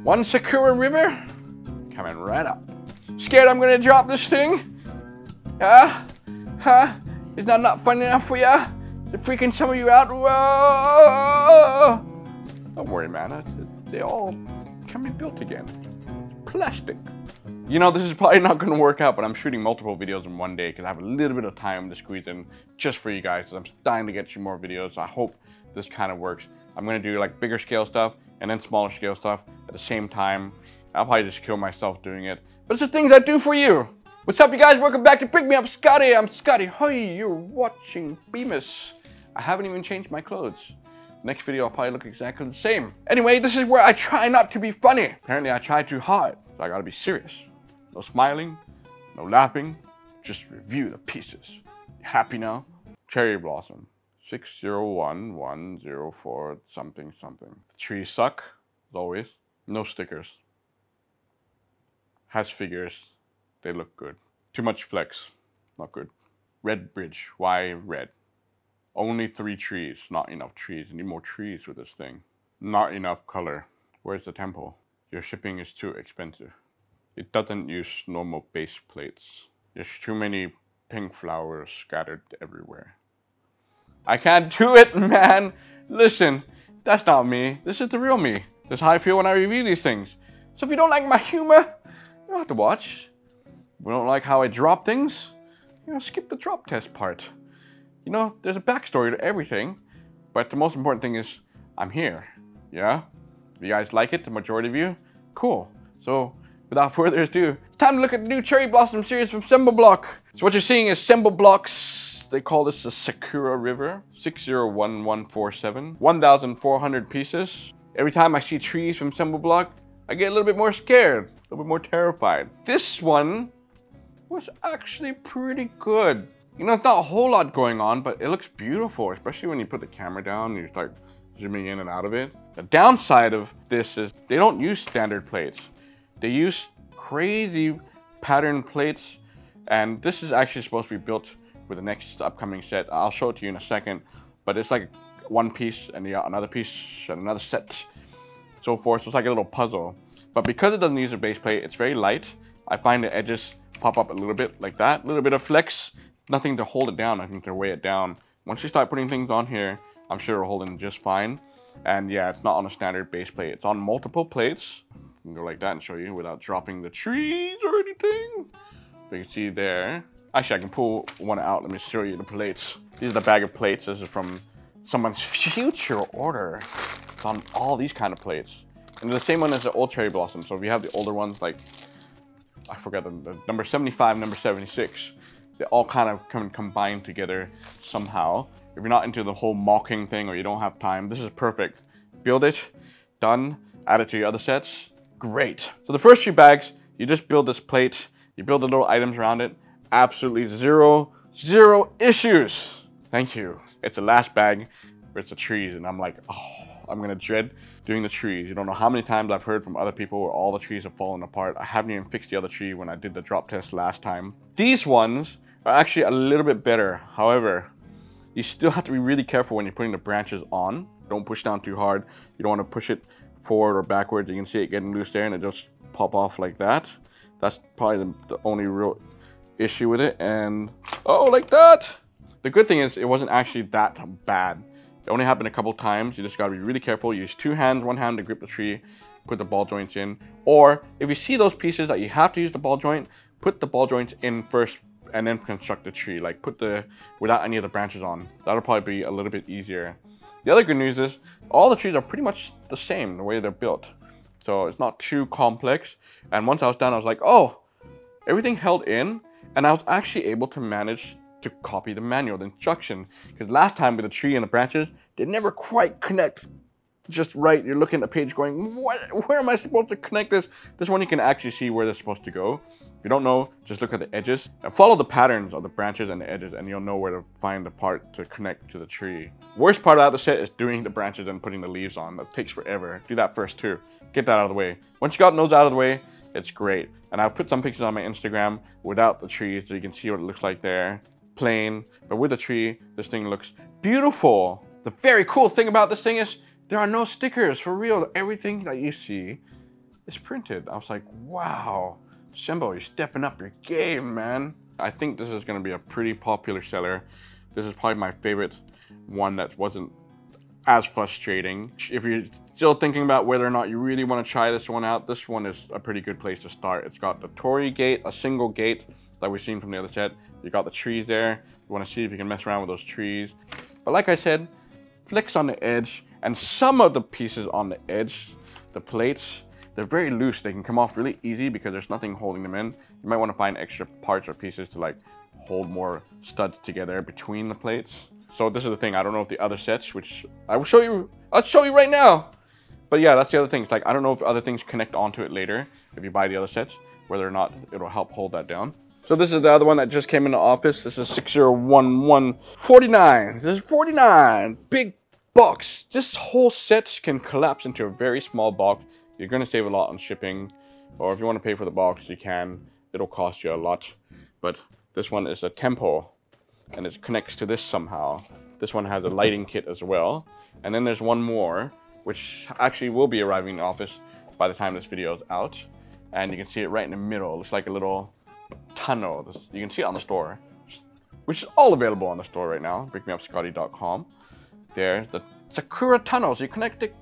One Sakura river coming right up. Scared I'm gonna drop this thing? Huh? Is that not fun enough for ya? To freaking some of you out? Whoa! Don't worry, man. They all can be built again. Plastic. You know, this is probably not going to work out, but I'm shooting multiple videos in one day because I have a little bit of time to squeeze in just for you guys. I'm dying to get you more videos. So I hope this kind of works. I'm going to do like bigger scale stuff and then smaller scale stuff at the same time. I'll probably just kill myself doing it. But it's the things I do for you. What's up, you guys? Welcome back to Brickmeupscottie. I'm Scottie. Hey, you're watching Bemis. I haven't even changed my clothes. Next video, I'll probably look exactly the same. Anyway, this is where I try not to be funny. Apparently, I try too hard, so I gotta be serious. No smiling, no laughing, just review the pieces. You happy now? Cherry blossom, 601104 something something. The trees suck, as always. No stickers. Has figures, they look good. Too much flex, not good. Red bridge, why red? Only 3 trees, not enough trees. You need more trees with this thing. Not enough color. Where's the temple? Your shipping is too expensive. It doesn't use normal base plates. There's too many pink flowers scattered everywhere. I can't do it, man. Listen, that's not me. This is the real me. This is how I feel when I review these things. So if you don't like my humor, you don't have to watch. If you don't like how I drop things, you know, skip the drop test part. You know, there's a backstory to everything, but the most important thing is I'm here, yeah? If you guys like it, the majority of you, cool. So without further ado, it's time to look at the new Cherry Blossom series from Sembo block. So what you're seeing is Sembo blocks. They call this the Sakura River, 601147, 1,400 pieces. Every time I see trees from Sembo block, I get a little bit more scared, a little bit more terrified. This one was actually pretty good. You know, it's not a whole lot going on, but it looks beautiful, especially when you put the camera down and you start zooming in and out of it. The downside of this is they don't use standard plates. They use crazy pattern plates, and this is actually supposed to be built with the next upcoming set. I'll show it to you in a second, but it's like one piece and you got another piece and another set, so forth. So it's like a little puzzle. But because it doesn't use a base plate, it's very light. I find the edges pop up a little bit like that, a little bit of flex. Nothing to hold it down, nothing to weigh it down. Once you start putting things on here, I'm sure it'll hold in just fine. And yeah, it's not on a standard base plate. It's on multiple plates. I can go like that and show you without dropping the trees or anything. But you can see there. Actually, I can pull one out. Let me show you the plates. These are the bag of plates. This is from someone's future order. It's on all these kind of plates. And the same one as the old Cherry Blossom. So if you have the older ones, like, I forgot the number 75, number 76. They all kind of combine together somehow. If you're not into the whole mocking thing or you don't have time, this is perfect. Build it, done, add it to your other sets, great. So the first 3 bags, you just build this plate, you build the little items around it, absolutely zero issues. Thank you. It's the last bag where it's the trees, and I'm like, oh, I'm gonna dread doing the trees. You don't know how many times I've heard from other people where all the trees have fallen apart. I haven't even fixed the other tree when I did the drop test last time. These ones are actually a little bit better. However, you still have to be really careful when you're putting the branches on. Don't push down too hard. You don't want to push it forward or backwards. You can see it getting loose there and it just pop off like that. That's probably the only real issue with it. And oh, like that. The good thing is it wasn't actually that bad. It only happened a couple times. You just gotta be really careful. Use 2 hands, 1 hand to grip the tree, put the ball joints in. Or if you see those pieces that you have to use the ball joint, put the ball joints in first and then construct the tree. Like put without any of the branches on. That'll probably be a little bit easier. The other good news is all the trees are pretty much the same, the way they're built. So it's not too complex. And once I was done, I was like, oh, everything held in. And I was actually able to manage to copy the manual, the instruction. Because last time with the tree and the branches, they never quite connect just right. You're looking at the page going, where am I supposed to connect this? This one you can actually see where they're supposed to go. If you don't know, just look at the edges and follow the patterns of the branches and the edges, and you'll know where to find the part to connect to the tree. Worst part out of the set is doing the branches and putting the leaves on. That takes forever. Do that first too. Get that out of the way. Once you got those out of the way, it's great. And I've put some pictures on my Instagram without the trees so you can see what it looks like there. Plain, but with the tree, this thing looks beautiful. The very cool thing about this thing is there are no stickers, for real. Everything that you see is printed. I was like, wow, Sembo, you're stepping up your game, man. I think this is gonna be a pretty popular seller. This is probably my favorite one that wasn't as frustrating. If you're still thinking about whether or not you really want to try this one out, this one is a pretty good place to start. It's got the Torii gate, a single gate that we've seen from the other set. You got the trees there. You want to see if you can mess around with those trees. But like I said, flicks on the edge, and some of the pieces on the edge, the plates, they're very loose. They can come off really easy because there's nothing holding them in. You might want to find extra parts or pieces to like hold more studs together between the plates. So this is the thing, I don't know if the other sets, which I will show you, I'll show you right now. But yeah, that's the other thing. It's like, I don't know if other things connect onto it later, if you buy the other sets, whether or not it'll help hold that down. So this is the other one that just came in the office. This is 601149. This is 49, big box. This whole set can collapse into a very small box. You're gonna save a lot on shipping, or if you wanna pay for the box, you can. It'll cost you a lot. But this one is a tempo, and it connects to this somehow. This one has a lighting kit as well. And then there's one more, which actually will be arriving in the office by the time this video is out. And you can see it right in the middle. It's like a little tunnel. You can see it on the store, which is all available on the store right now, brickmeupscottie.com. There, the Sakura tunnels. You connect it.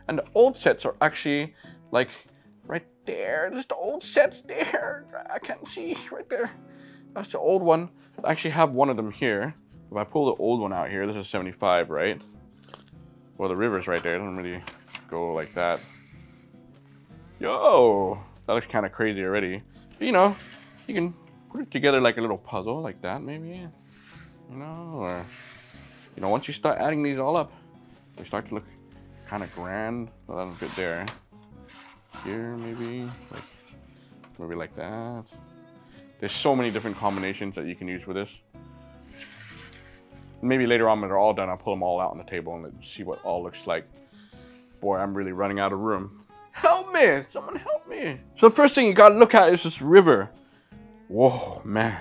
And the old sets are actually like right there. There's the old sets there. I can't see right there. That's the old one. I actually have one of them here. If I pull the old one out here, this is 75, right? Well, the river's right there. It doesn't really go like that. Yo, that looks kind of crazy already. But, you know, you can put it together like a little puzzle like that, maybe. You know, or, you know, once you start adding these all up, they start to look kind of grand. Well, that doesn't fit there. Here, maybe like that. There's so many different combinations that you can use with this. Maybe later on when they're all done, I'll pull them all out on the table and see what all looks like. Boy, I'm really running out of room. Help me! Someone help me! So the first thing you gotta look at is this river. Whoa, man.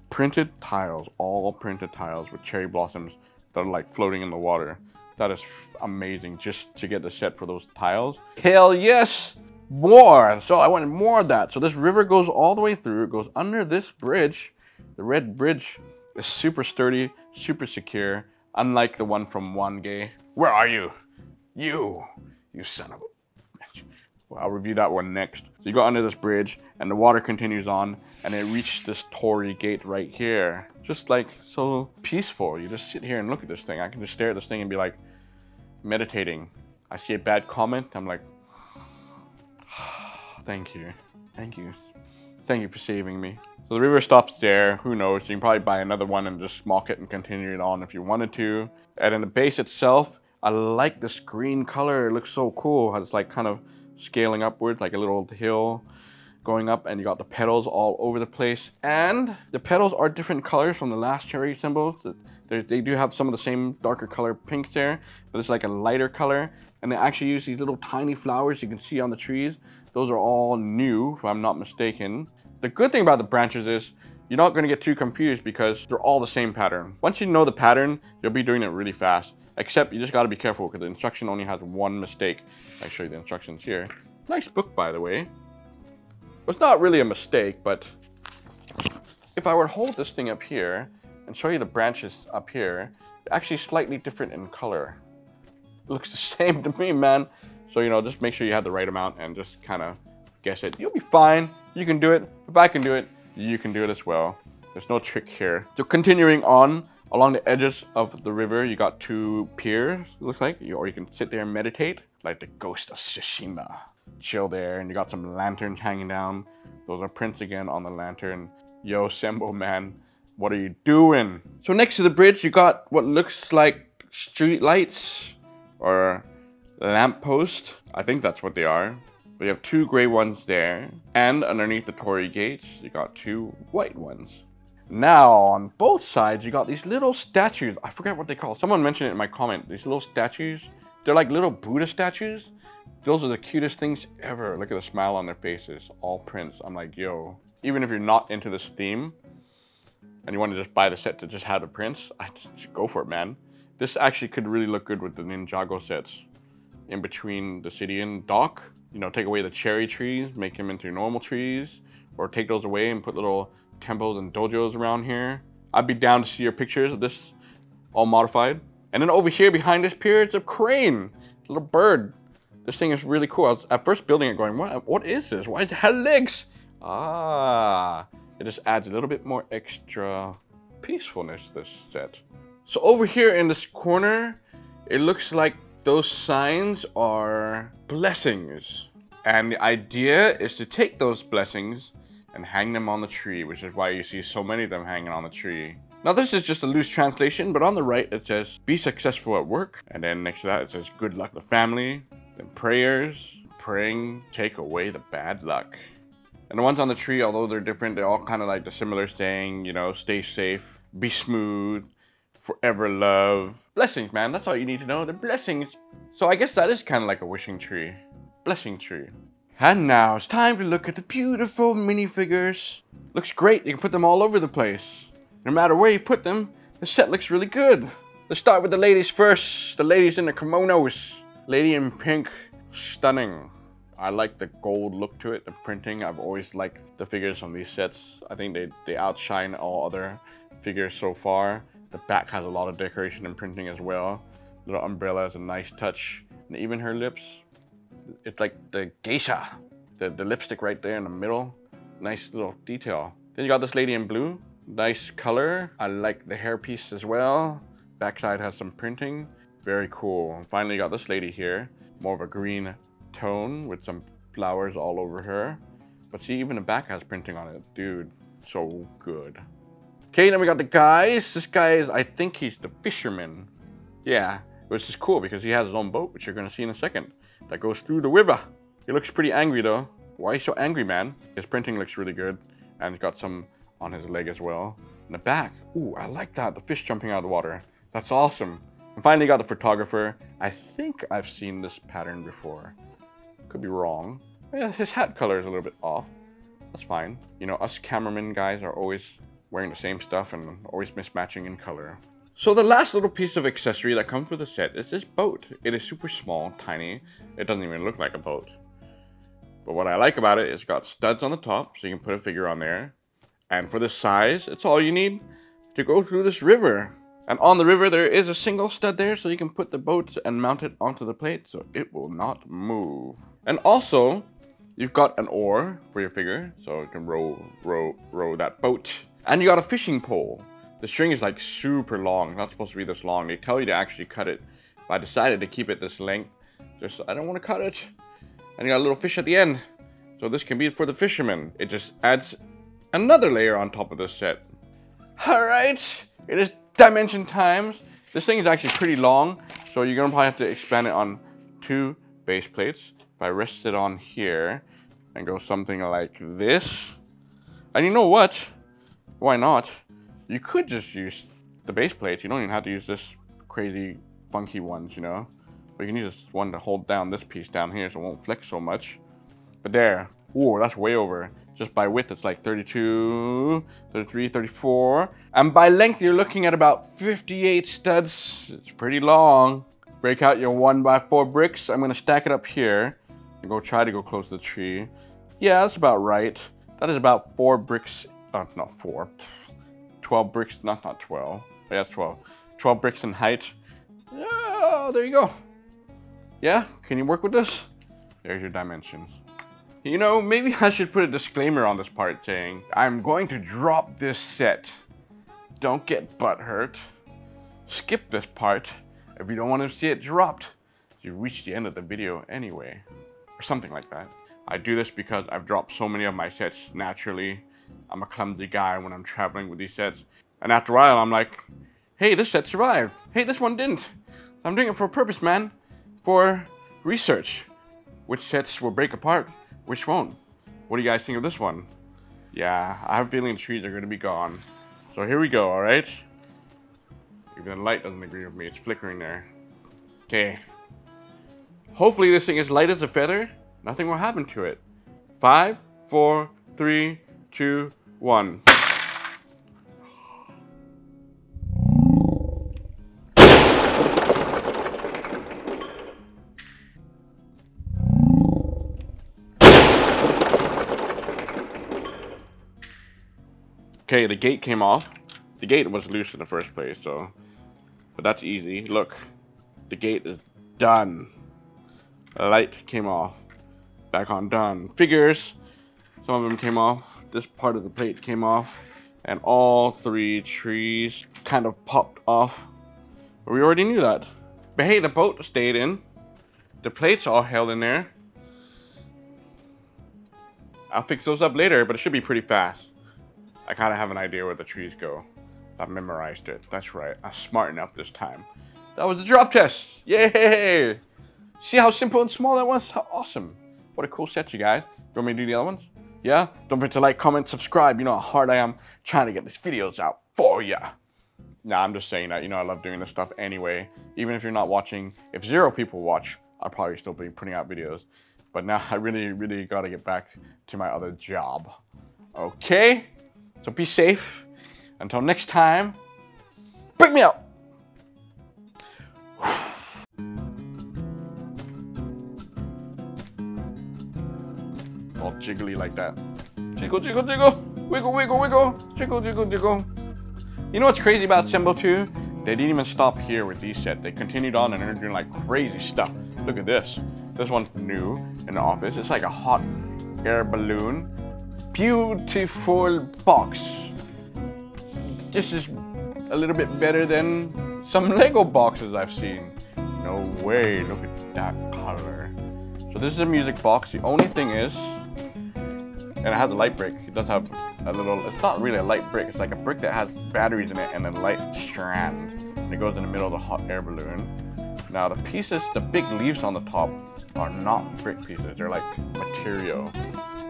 Printed tiles, all printed tiles with cherry blossoms that are like floating in the water. That is amazing just to get the set for those tiles. Hell yes! More! So I wanted more of that. So this river goes all the way through. It goes under this bridge. The red bridge is super sturdy, super secure, unlike the one from Wangay. Where are you? You son of a bitch. Well, I'll review that one next. So you go under this bridge and the water continues on and it reached this Torii gate right here. Just like so peaceful. You just sit here and look at this thing. I can just stare at this thing and be like meditating. I see a bad comment. I'm like, thank you for saving me. So the river stops there. Who knows? You can probably buy another one and just mock it and continue it on if you wanted to. And in the base itself, I like this green color. It looks so cool. It's like kind of scaling upwards, like a little hill going up, and you got the petals all over the place. And the petals are different colors from the last cherry symbols. They do have some of the same darker color pinks there, but it's like a lighter color. And they actually use these little tiny flowers you can see on the trees. Those are all new, if I'm not mistaken. The good thing about the branches is you're not going to get too confused because they're all the same pattern. Once you know the pattern, you'll be doing it really fast. Except you just got to be careful because the instruction only has one mistake. I'll show you the instructions here. Nice book, by the way. It's not really a mistake, but if I were to hold this thing up here and show you the branches up here, they're actually slightly different in color. It looks the same to me, man. So, you know, just make sure you have the right amount and just kind of guess it. You'll be fine. You can do it. If I can do it, you can do it as well. There's no trick here. So continuing on, along the edges of the river, you got two piers, it looks like. Or you can sit there and meditate, like the Ghost of Tsushima. Chill there, and you got some lanterns hanging down. Those are prints again on the lantern. Yo, Sembo, man, what are you doing? So next to the bridge, you got what looks like street lights or lamppost. I think that's what they are. But you have two gray ones there. And underneath the Torii gates, you got two white ones. Now, on both sides, you got these little statues. I forget what they call. Someone mentioned it in my comment. These little statues. They're like little Buddha statues. Those are the cutest things ever. Look at the smile on their faces. All prints. I'm like, yo. Even if you're not into this theme, and you want to just buy the set to just have the prints, I just go for it, man. This actually could really look good with the Ninjago sets. in between the city and dock. You know, take away the cherry trees, make them into normal trees, or take those away and put little temples and dojos around here. I'd be down to see your pictures of this all modified. And then over here behind this pier, it's a crane, a little bird. This thing is really cool. I was at first building it going, what is this? Why does it have legs? Ah, it just adds a little bit more extra peacefulness to this set. So over here in this corner, it looks like those signs are blessings. And the idea is to take those blessings and hang them on the tree, which is why you see so many of them hanging on the tree. Now this is just a loose translation, but on the right it says, be successful at work. And then next to that it says, good luck to the family. Then prayers, praying, take away the bad luck. And the ones on the tree, although they're different, they're all kind of like the similar saying, you know, stay safe, be smooth, forever love. Blessings, man, that's all you need to know, the blessings. So I guess that is kind of like a wishing tree. Blessing tree. And now it's time to look at the beautiful minifigures. Looks great, you can put them all over the place. No matter where you put them, the set looks really good. Let's start with the ladies first. The ladies in the kimonos. Lady in pink, stunning. I like the gold look to it, the printing. I've always liked the figures on these sets. I think they outshine all other figures so far. The back has a lot of decoration and printing as well. Little umbrella is a nice touch. And even her lips, it's like the geisha. The lipstick right there in the middle. Nice little detail. Then you got this lady in blue. Nice color. I like the hairpiece as well. Backside has some printing. Very cool. And finally, you got this lady here. More of a green tone with some flowers all over her. But see, even the back has printing on it. Dude, so good. Okay, then we got the guys. This guy is, I think he's the fisherman. Yeah, which is cool because he has his own boat, which you're going to see in a second, that goes through the river. He looks pretty angry though. Why are you so angry, man? His printing looks really good. And he's got some on his leg as well. In the back, ooh, I like that. The fish jumping out of the water. That's awesome. And finally got the photographer. I think I've seen this pattern before. Could be wrong. Yeah, his hat color is a little bit off. That's fine. You know, us cameraman guys are always wearing the same stuff and always mismatching in color. So the last little piece of accessory that comes with the set is this boat. It is super small, tiny. It doesn't even look like a boat. But what I like about it is it's got studs on the top, so you can put a figure on there. And for this size, it's all you need to go through this river. And on the river, there is a single stud there, so you can put the boat and mount it onto the plate, so it will not move. And also, you've got an oar for your figure, so you can row that boat. And you got a fishing pole. The string is like super long, not supposed to be this long. They tell you to actually cut it, but I decided to keep it this length. Just, I don't want to cut it. And you got a little fish at the end. So this can be for the fisherman. It just adds another layer on top of this set. Alright, it is dimension times. This thing is actually pretty long, so you're gonna probably have to expand it on 2 base plates. If I rest it on here and go something like this. And you know what? Why not? You could just use the base plates. You don't even have to use this crazy funky ones, you know? But you can use this one to hold down this piece down here so it won't flex so much. But there, ooh, that's way over. Just by width, it's like 32, 33, 34. And by length, you're looking at about 58 studs. It's pretty long. Break out your 1x4 bricks. I'm gonna stack it up here and try to go close to the tree. Yeah, that's about right. That is about 4 bricks, not 4. 12 bricks, not 12. Yeah, it's 12. 12 bricks in height. Yeah, there you go. Yeah, can you work with this? There's your dimensions. You know, maybe I should put a disclaimer on this part saying, I'm going to drop this set. Don't get butthurt. Skip this part if you don't want to see it dropped. You reach the end of the video anyway. Or something like that. I do this because I've dropped so many of my sets naturally. I'm a clumsy guy when I'm traveling with these sets. And after a while, I'm like, hey, this set survived. Hey, this one didn't. I'm doing it for a purpose, man. For research. Which sets will break apart, which won't. What do you guys think of this one? Yeah, I have a feeling the trees are going to be gone. So here we go, alright? Even the light doesn't agree with me. It's flickering there. Okay. Hopefully this thing is light as a feather. Nothing will happen to it. 5, 4, 3, 2, 1. Okay, the gate came off. The gate was loose in the first place, so. But that's easy. Look, the gate is done. The light came off. Back on, done. Figures. Some of them came off. This part of the plate came off. And all 3 trees kind of popped off. But we already knew that. But hey, the boat stayed in. The plates all held in there. I'll fix those up later, but it should be pretty fast. I kind of have an idea where the trees go. I memorized it. That's right. I'm smart enough this time. That was the drop test. Yay! See how simple and small that was? How awesome. What a cool set, you guys. You want me to do the other ones? Yeah? Don't forget to like, comment, subscribe. You know how hard I am trying to get these videos out for ya. Nah, I'm just saying that. You know I love doing this stuff anyway. Even if you're not watching. If 0 people watch, I'll probably still be putting out videos. But now I really gotta get back to my other job. Okay? So be safe. Until next time, break me out! All jiggly like that. Jiggle, jiggle, jiggle. Wiggle, wiggle, wiggle. Jiggle, jiggle, jiggle. You know what's crazy about Sembo 2? They didn't even stop here with these sets. They continued on and they're doing like crazy stuff. Look at this. This one's new in the office. It's like a hot air balloon. Beautiful box. This is a little bit better than some Lego boxes I've seen. No way, look at that color. So this is a music box. The only thing is, and it has a light brick. It does have a little, it's not really a light brick. It's like a brick that has batteries in it and a light strand. And it goes in the middle of the hot air balloon. Now the pieces, the big leaves on the top are not brick pieces. They're like material.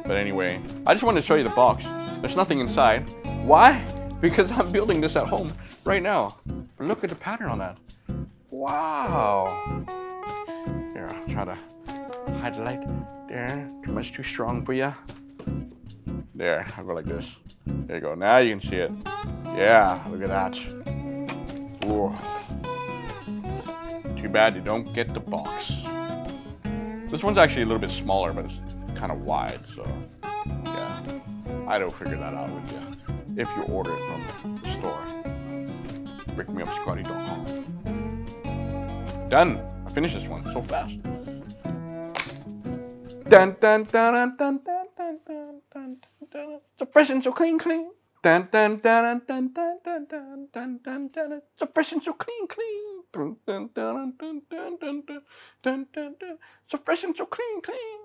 But anyway, I just wanted to show you the box. There's nothing inside. Why? Because I'm building this at home right now. But look at the pattern on that. Wow. Here, I'll try to hide the light. There, too much too strong for you. There, I'll go like this. There you go, now you can see it. Yeah, look at that. Whoa. Too bad you don't get the box. This one's actually a little bit smaller, but it's kind of wide, so yeah. I'd figure that out with you. If you order it from the store. Brickmeupscottie.com. Done. I finished this one so fast. Dun dun dun dun dun dun dun dun dun dun. So fresh and so clean, clean. Dun dun dun dun dun dun dun dun dun dun. So fresh and so clean, clean. Dun dun dun dun dun dun dun dun dun. So fresh and so clean, clean.